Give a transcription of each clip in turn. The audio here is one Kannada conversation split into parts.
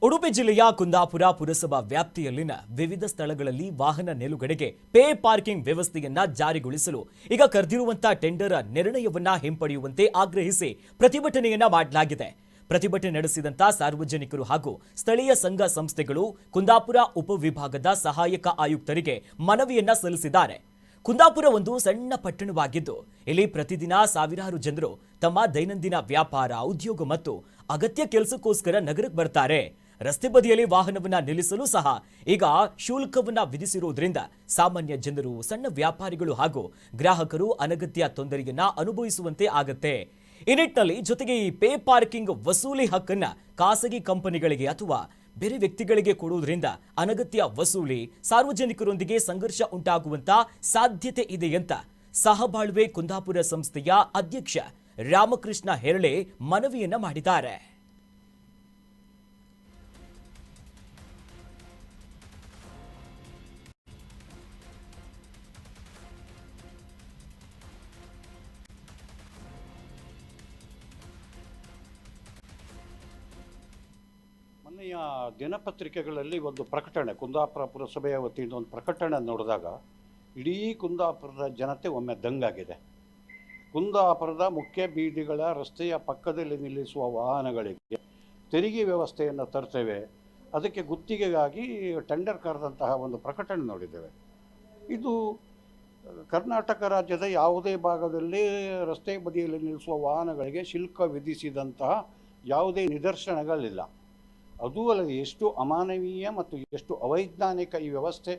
ಉಡುಪಿ ಜಿಲ್ಲೆಯ ಕುಂದಾಪುರ ಪುರಸಭಾ ವ್ಯಾಪ್ತಿಯಲ್ಲಿನ ವಿವಿಧ ಸ್ಥಳಗಳಲ್ಲಿ ವಾಹನ ನಿಲುಗಡೆಗೆ ಪೇ ಪಾರ್ಕಿಂಗ್ ವ್ಯವಸ್ಥೆಯನ್ನ ಜಾರಿಗೊಳಿಸಲು ಈಗ ಕರೆದಿರುವಂತಹ ಟೆಂಡರ್ ನಿರ್ಣಯವನ್ನ ಹಿಂಪಡೆಯುವಂತೆ ಆಗ್ರಹಿಸಿ ಪ್ರತಿಭಟನೆಯನ್ನ ಮಾಡಲಾಗಿದೆ. ಪ್ರತಿಭಟನೆ ನಡೆಸಿದಂತ ಸಾರ್ವಜನಿಕರು ಹಾಗೂ ಸ್ಥಳೀಯ ಸಂಘ ಸಂಸ್ಥೆಗಳು ಕುಂದಾಪುರ ಉಪವಿಭಾಗದ ಸಹಾಯಕ ಆಯುಕ್ತರಿಗೆ ಮನವಿಯನ್ನ ಸಲ್ಲಿಸಿದ್ದಾರೆ. ಕುಂದಾಪುರ ಒಂದು ಸಣ್ಣ ಪಟ್ಟಣವಾಗಿದ್ದು ಇಲ್ಲಿ ಪ್ರತಿದಿನ ಸಾವಿರಾರು ಜನರು ತಮ್ಮ ದೈನಂದಿನ ವ್ಯಾಪಾರ, ಉದ್ಯೋಗ ಮತ್ತು ಅಗತ್ಯ ಕೆಲಸಕ್ಕೋಸ್ಕರ ನಗರಕ್ಕೆ ಬರ್ತಾರೆ. ರಸ್ತೆ ಬದಿಯಲ್ಲಿ ವಾಹನವನ್ನ ನಿಲ್ಲಿಸಲು ಸಹ ಈಗ ಶುಲ್ಕವನ್ನ ವಿಧಿಸಿರುವುದರಿಂದ ಸಾಮಾನ್ಯ ಜನರು, ಸಣ್ಣ ವ್ಯಾಪಾರಿಗಳು ಹಾಗೂ ಗ್ರಾಹಕರು ಅನಗತ್ಯ ತೊಂದರೆಯನ್ನ ಅನುಭವಿಸುವಂತೆ ಆಗತ್ತೆ. ಈ ನಿಟ್ಟಿನಲ್ಲಿ ಜೊತೆಗೆ ಈ ಪೇ ಪಾರ್ಕಿಂಗ್ ವಸೂಲಿ ಹಕ್ಕನ್ನ ಖಾಸಗಿ ಕಂಪನಿಗಳಿಗೆ ಅಥವಾ ಬೇರೆ ವ್ಯಕ್ತಿಗಳಿಗೆ ಕೊಡುವುದರಿಂದ ಅನಗತ್ಯ ವಸೂಲಿ, ಸಾರ್ವಜನಿಕರೊಂದಿಗೆ ಸಂಘರ್ಷ ಉಂಟಾಗುವಂತ ಸಾಧ್ಯತೆ ಇದೆ ಅಂತ ಸಹಬಾಳ್ವೆ ಕುಂದಾಪುರ ಸಂಸ್ಥೆಯ ಅಧ್ಯಕ್ಷ ರಾಮಕೃಷ್ಣ ಹೆರಳೆ ಮನವಿಯನ್ನ ಮಾಡಿದ್ದಾರೆ. ಮೊನ್ನೆಯ ದಿನಪತ್ರಿಕೆಗಳಲ್ಲಿ ಒಂದು ಪ್ರಕಟಣೆ, ಕುಂದಾಪುರ ಪುರಸಭೆಯ ವತಿಯಿಂದ ಒಂದು ಪ್ರಕಟಣೆ ನೋಡಿದಾಗ ಇಡೀ ಕುಂದಾಪುರದ ಜನತೆ ಒಮ್ಮೆ ದಂಗಾಗಿದೆ. ಕುಂದಾಪುರದ ಮುಖ್ಯ ಬೀದಿಗಳ ರಸ್ತೆಯ ಪಕ್ಕದಲ್ಲಿ ನಿಲ್ಲಿಸುವ ವಾಹನಗಳಿಗೆ ತೆರಿಗೆ ವ್ಯವಸ್ಥೆಯನ್ನು ತರ್ತೇವೆ, ಅದಕ್ಕೆ ಗುತ್ತಿಗೆಗಾಗಿ ಟೆಂಡರ್ ಕರೆದಂತಹ ಒಂದು ಪ್ರಕಟಣೆ ನೋಡಿದ್ದೇವೆ. ಇದು ಕರ್ನಾಟಕ ರಾಜ್ಯದ ಯಾವುದೇ ಭಾಗದಲ್ಲಿ ರಸ್ತೆ ಬದಿಯಲ್ಲಿ ನಿಲ್ಲಿಸುವ ವಾಹನಗಳಿಗೆ ಶುಲ್ಕ ವಿಧಿಸಿದಂತಹ ಯಾವುದೇ ನಿದರ್ಶನಗಳಿಲ್ಲ. ಅದೂ ಅಲ್ಲದೆ ಎಷ್ಟು ಅಮಾನವೀಯ ಮತ್ತು ಎಷ್ಟು ಅವೈಜ್ಞಾನಿಕ ಈ ವ್ಯವಸ್ಥೆ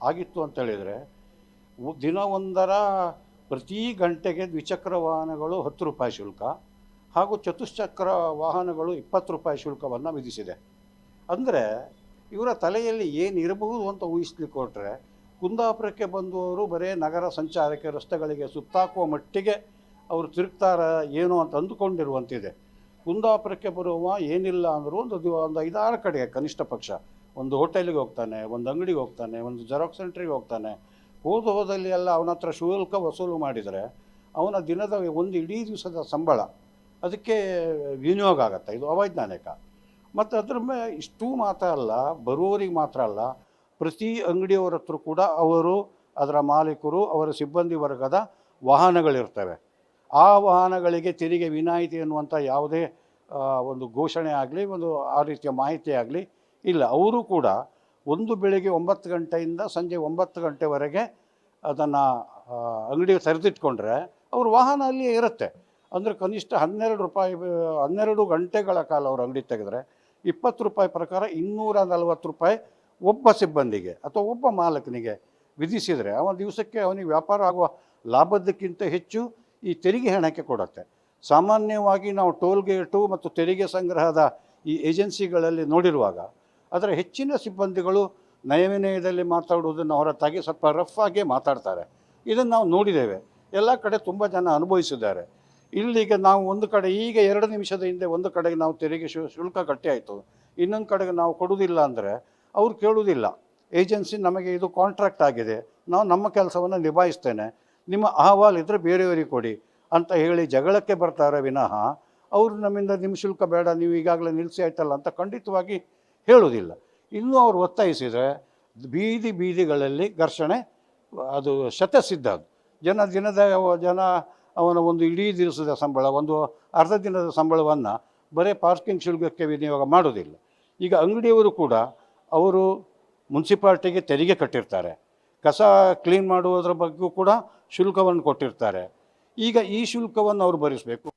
ಆಗಿತ್ತು ಅಂತ ಹೇಳಿದರೆ, ದಿನವೊಂದರ ಪ್ರತಿ ಗಂಟೆಗೆ ದ್ವಿಚಕ್ರ ವಾಹನಗಳು 10 ರೂಪಾಯಿ ಶುಲ್ಕ ಹಾಗೂ ಚತುಶ್ಚಕ್ರ ವಾಹನಗಳು 20 ರೂಪಾಯಿ ಶುಲ್ಕವನ್ನು ವಿಧಿಸಿದೆ. ಅಂದರೆ ಇವರ ತಲೆಯಲ್ಲಿ ಏನಿರಬಹುದು ಅಂತ ಊಹಿಸ್ಲಿಕ್ಕೆ ಹೊರಟ್ರೆ, ಕುಂದಾಪುರಕ್ಕೆ ಬಂದವರು ಬರೀ ನಗರ ಸಂಚಾರಕ್ಕೆ ರಸ್ತೆಗಳಿಗೆ ಸುತ್ತಾಕುವ ಮಟ್ಟಿಗೆ ಅವರು ತಿರುಗ್ತಾರ ಏನೋ ಅಂತ ಅಂದುಕೊಂಡಿರುವಂತಿದೆ. ಕುಂದಾಪುರಕ್ಕೆ ಬರುವ ಏನಿಲ್ಲ ಅಂದರೂ ಒಂದು 5-6 ಕಡೆಗೆ ಕನಿಷ್ಠ ಪಕ್ಷ ಒಂದು ಹೋಟೆಲಿಗೆ ಹೋಗ್ತಾನೆ, ಒಂದು ಅಂಗಡಿಗೆ ಹೋಗ್ತಾನೆ, ಒಂದು ಜೆರಾಕ್ಸ್ ಸೆಂಟ್ರಿಗೆ ಹೋಗ್ತಾನೆ. ಹೋದಲ್ಲಿ ಎಲ್ಲ ಅವನ ಹತ್ರ ಶುಲ್ಕ ವಸೂಲು ಮಾಡಿದರೆ ಅವನ ದಿನದ ಒಂದು ಇಡೀ ದಿವಸದ ಸಂಬಳ ಅದಕ್ಕೆ ವಿನಿಯೋಗ ಆಗುತ್ತೆ. ಇದು ಅವೈಜ್ಞಾನಿಕ. ಮತ್ತು ಅದ್ರ ಮೇಲೆ ಇಷ್ಟೂ ಮಾತ್ರ ಅಲ್ಲ, ಬರುವವರಿಗೆ ಮಾತ್ರ ಅಲ್ಲ, ಪ್ರತಿ ಅಂಗಡಿಯವರ ಹತ್ರ ಕೂಡ ಅವರು, ಅದರ ಮಾಲೀಕರು, ಅವರ ಸಿಬ್ಬಂದಿ ವರ್ಗದ ವಾಹನಗಳಿರ್ತವೆ. ಆ ವಾಹನಗಳಿಗೆ ತೆರಿಗೆ ವಿನಾಯಿತಿ ಎನ್ನುವಂಥ ಯಾವುದೇ ಒಂದು ಘೋಷಣೆ ಆಗಲಿ, ಒಂದು ಆ ರೀತಿಯ ಮಾಹಿತಿ ಆಗಲಿ ಇಲ್ಲ. ಅವರು ಕೂಡ ಒಂದು ಬೆಳಿಗ್ಗೆ 9 ಗಂಟೆಯಿಂದ ಸಂಜೆ 9 ಗಂಟೆವರೆಗೆ ಅದನ್ನು ಅಂಗಡಿಗೆ ತೆರೆದಿಟ್ಕೊಂಡ್ರೆ ಅವ್ರ ವಾಹನ ಅಲ್ಲಿಯೇ ಇರುತ್ತೆ. ಅಂದರೆ ಕನಿಷ್ಠ 12 ಗಂಟೆಗಳ ಕಾಲ ಅವರು ಅಂಗಡಿ ತೆಗೆದ್ರೆ 20 ರೂಪಾಯಿ ಪ್ರಕಾರ 240 ರೂಪಾಯಿ ಒಬ್ಬ ಸಿಬ್ಬಂದಿಗೆ ಅಥವಾ ಒಬ್ಬ ಮಾಲಕನಿಗೆ ವಿಧಿಸಿದರೆ ಅವನ ದಿವಸಕ್ಕೆ ಅವನಿಗೆ ವ್ಯಾಪಾರ ಆಗುವ ಲಾಭದಕ್ಕಿಂತ ಹೆಚ್ಚು ಈ ತೆರಿಗೆ ಹಣಕ್ಕೆ ಕೊಡುತ್ತೆ. ಸಾಮಾನ್ಯವಾಗಿ ನಾವು ಟೋಲ್ ಗೇಟು ಮತ್ತು ತೆರಿಗೆ ಸಂಗ್ರಹದ ಈ ಏಜೆನ್ಸಿಗಳಲ್ಲಿ ನೋಡಿರುವಾಗ ಅದರ ಹೆಚ್ಚಿನ ಸಿಬ್ಬಂದಿಗಳು ನಯವಿನಯದಲ್ಲಿ ಮಾತಾಡುವುದನ್ನು ಹೊರತಾಗಿ ಸ್ವಲ್ಪ ರಫ್ ಆಗೇ ಮಾತಾಡ್ತಾರೆ. ಇದನ್ನು ನಾವು ನೋಡಿದ್ದೇವೆ, ಎಲ್ಲ ಕಡೆ ತುಂಬ ಜನ ಅನುಭವಿಸಿದ್ದಾರೆ. ಇಲ್ಲಿಗ ನಾವು ಒಂದು ಕಡೆ ಈಗ 2 ನಿಮಿಷದ ಹಿಂದೆ ಒಂದು ಕಡೆಗೆ ನಾವು ತೆರಿಗೆ ಶುಲ್ಕ ಕಟ್ಟಿ ಆಯಿತು, ಇನ್ನೊಂದು ಕಡೆಗೆ ನಾವು ಕೊಡುವುದಿಲ್ಲ ಅಂದರೆ ಅವ್ರು ಕೇಳುವುದಿಲ್ಲ. ಏಜೆನ್ಸಿ ನಮಗೆ ಇದು ಕಾಂಟ್ರಾಕ್ಟ್ ಆಗಿದೆ, ನಾವು ನಮ್ಮ ಕೆಲಸವನ್ನು ನಿಭಾಯಿಸ್ತೇನೆ, ನಿಮ್ಮ ಅಹವಾಲು ಇದ್ದರೆ ಬೇರೆಯವರಿಗೆ ಕೊಡಿ ಅಂತ ಹೇಳಿ ಜಗಳಕ್ಕೆ ಬರ್ತಾರೆ ವಿನಃ ಅವರು ನಮ್ಮಿಂದ ನಿಮ್ಮ ಶುಲ್ಕ ಬೇಡ, ನೀವು ಈಗಾಗಲೇ ನಿಲ್ಲಿಸಿ ಆಯ್ತಲ್ಲ ಅಂತ ಖಂಡಿತವಾಗಿ ಹೇಳುವುದಿಲ್ಲ. ಇನ್ನೂ ಅವರು ಒತ್ತಾಯಿಸಿದರೆ ಬೀದಿಗಳಲ್ಲಿ ಘರ್ಷಣೆ ಅದು ಶತಸಿದ್ಧ. ಜನ ಅವನ ಒಂದು ಇಡೀ ದಿವಸದ ಸಂಬಳ, ಒಂದು ಅರ್ಧ ದಿನದ ಸಂಬಳವನ್ನು ಬರೀ ಪಾರ್ಕಿಂಗ್ ಶುಲ್ಕಕ್ಕೆ ವಿನಿಯೋಗ ಮಾಡೋದಿಲ್ಲ. ಈಗ ಅಂಗಡಿಯವರು ಕೂಡ ಅವರು ಮುನ್ಸಿಪಾಲ್ಟಿಗೆ ತೆರಿಗೆ ಕಟ್ಟಿರ್ತಾರೆ, ಕಸ ಕ್ಲೀನ್ ಮಾಡುವುದರ ಬಗ್ಗೆಯೂ ಕೂಡ ಶುಲ್ಕವನ್ನು ಕೊಟ್ಟಿರ್ತಾರೆ. ಈಗ ಈ ಶುಲ್ಕವನ್ನು ಅವರು ಭರಿಸಬೇಕು.